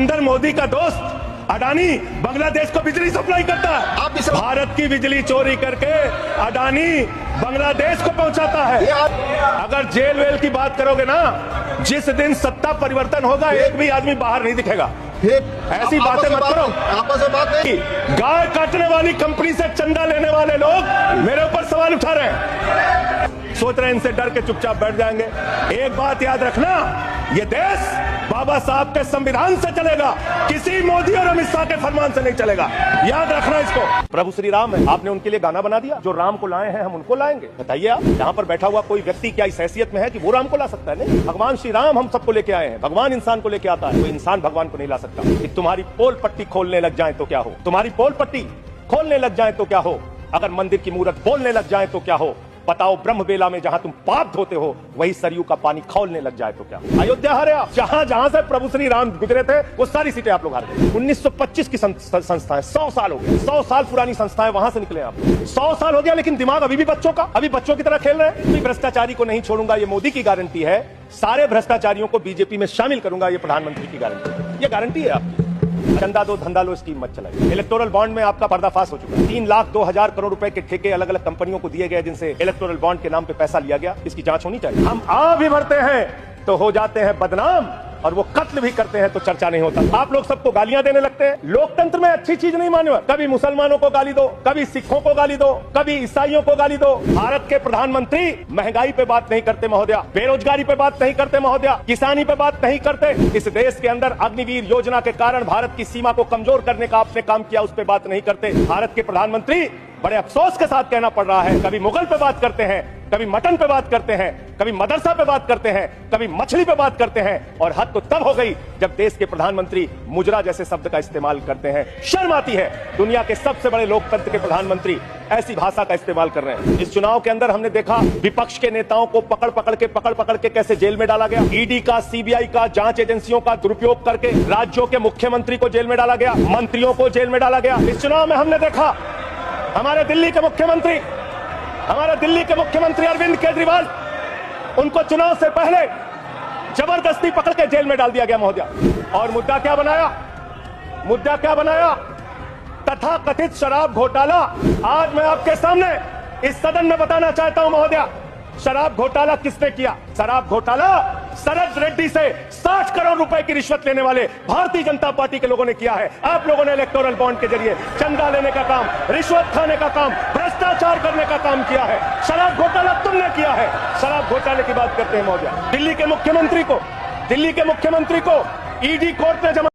अंदर मोदी का दोस्त अडानी बांग्लादेश को बिजली सप्लाई करता है। भारत की बिजली चोरी करके अडानी बांग्लादेश को पहुंचाता है। अगर जेल वेल की बात करोगे ना, जिस दिन सत्ता परिवर्तन होगा एक भी आदमी बाहर नहीं दिखेगा। ऐसी बातें मत करो। आपस में बात नहीं। गाय काटने वाली कंपनी से चंदा लेने वाले लोग मेरे ऊपर सवाल उठा रहे हैं, सोच रहे हैं इनसे डर के चुपचाप बैठ जाएंगे। एक बात याद रखना, ये देश बाबा साहब के संविधान से चलेगा, किसी मोदी और अमित शाह के फरमान से नहीं चलेगा। याद रखना इसको। प्रभु श्री राम है, आपने उनके लिए गाना बना दिया। जो राम को लाए हैं हम उनको लाएंगे। बताइए आप, यहाँ पर बैठा हुआ कोई व्यक्ति क्या इस हैसियत में है कि वो राम को ला सकता है? नहीं, भगवान श्री राम हम सबको लेके आए हैं। भगवान इंसान को लेके आता है, कोई इंसान भगवान को नहीं ला सकता। कि तुम्हारी पोल पट्टी खोलने लग जाए तो क्या हो, तुम्हारी पोल पट्टी खोलने लग जाए तो क्या हो, अगर मंदिर की मूर्त बोलने लग जाए तो क्या हो, बताओ ब्रह्म बेला में जहां तुम पाप धोते हो वही सरयू का पानी खौलने लग जाए तो क्या। अयोध्या हारे आप, जहां जहां से प्रभु श्री राम गुजरे थे वो सारी सीटें आप लोग हार गए। 1925 की संस्थाएं 100 साल हो गए, 100 साल पुरानी संस्थाएं, वहां से निकले आप। 100 साल हो गया लेकिन दिमाग अभी भी बच्चों का, अभी बच्चों की तरह खेल रहे हैं। भ्रष्टाचारी को नहीं छोड़ूंगा, ये मोदी की गारंटी है। सारे भ्रष्टाचारियों को बीजेपी में शामिल करूंगा, ये प्रधानमंत्री की गारंटी है। ये गारंटी है आपकी। चंदा दो धंधा लो स्कीम मत चलाइए। इलेक्टोरल बॉन्ड में आपका पर्दाफाश हो चुका है। 3,02,000 करोड़ रुपए के ठेके अलग अलग कंपनियों को दिए गए, जिनसे इलेक्टोरल बॉन्ड के नाम पे पैसा लिया गया। इसकी जांच होनी चाहिए। हम आ भी भरते हैं तो हो जाते हैं बदनाम, और वो कत्ल भी करते हैं तो चर्चा नहीं होता। आप लोग सबको गालियां देने लगते हैं। लोकतंत्र में अच्छी चीज नहीं माने, कभी मुसलमानों को गाली दो, कभी सिखों को गाली दो, कभी ईसाइयों को गाली दो। भारत के प्रधानमंत्री महंगाई पे बात नहीं करते महोदया, बेरोजगारी पे बात नहीं करते महोदया, किसानी पे बात नहीं करते। इस देश के अंदर अग्निवीर योजना के कारण भारत की सीमा को कमजोर करने का आपने काम किया, उस पर बात नहीं करते। भारत के प्रधानमंत्री बड़े अफसोस के साथ कहना पड़ रहा है, कभी मुगल पे बात करते हैं, कभी मटन पे बात करते हैं, कभी मदरसा पे बात करते हैं, कभी मछली पे बात करते हैं। और हद तो तब हो गई जब देश के प्रधानमंत्री मुजरा जैसे शब्द का इस्तेमाल करते हैं। शर्म आती है। दुनिया के सबसे बड़े लोकतंत्र के प्रधानमंत्री ऐसी भाषा का इस्तेमाल कर रहे हैं। इस चुनाव के अंदर हमने देखा विपक्ष के नेताओं को पकड़ पकड़ के कैसे जेल में डाला गया। ईडी का, सीबीआई का, जांच एजेंसियों का दुरुपयोग करके राज्यों के मुख्यमंत्री को जेल में डाला गया, मंत्रियों को जेल में डाला गया। इस चुनाव में हमने देखा हमारे दिल्ली के मुख्यमंत्री अरविंद केजरीवाल, उनको चुनाव से पहले जबरदस्ती पकड़ के जेल में डाल दिया गया महोदया। और मुद्दा क्या बनाया? तथाकथित शराब घोटाला। आज मैं आपके सामने इस सदन में बताना चाहता हूं महोदया, शराब घोटाला किसने किया? शराब घोटाला शरद रेड्डी से 60 करोड़ रुपए की रिश्वत लेने वाले भारतीय जनता पार्टी के लोगों ने किया है। आप लोगों ने इलेक्टोरल बॉन्ड के जरिए चंदा लेने का काम, रिश्वत खाने का काम, भ्रष्टाचार करने का काम किया है। शराब घोटाला तुमने किया है। शराब घोटाले की बात करते हैं महोदया। दिल्ली के मुख्यमंत्री को ईडी कोर्ट में जमा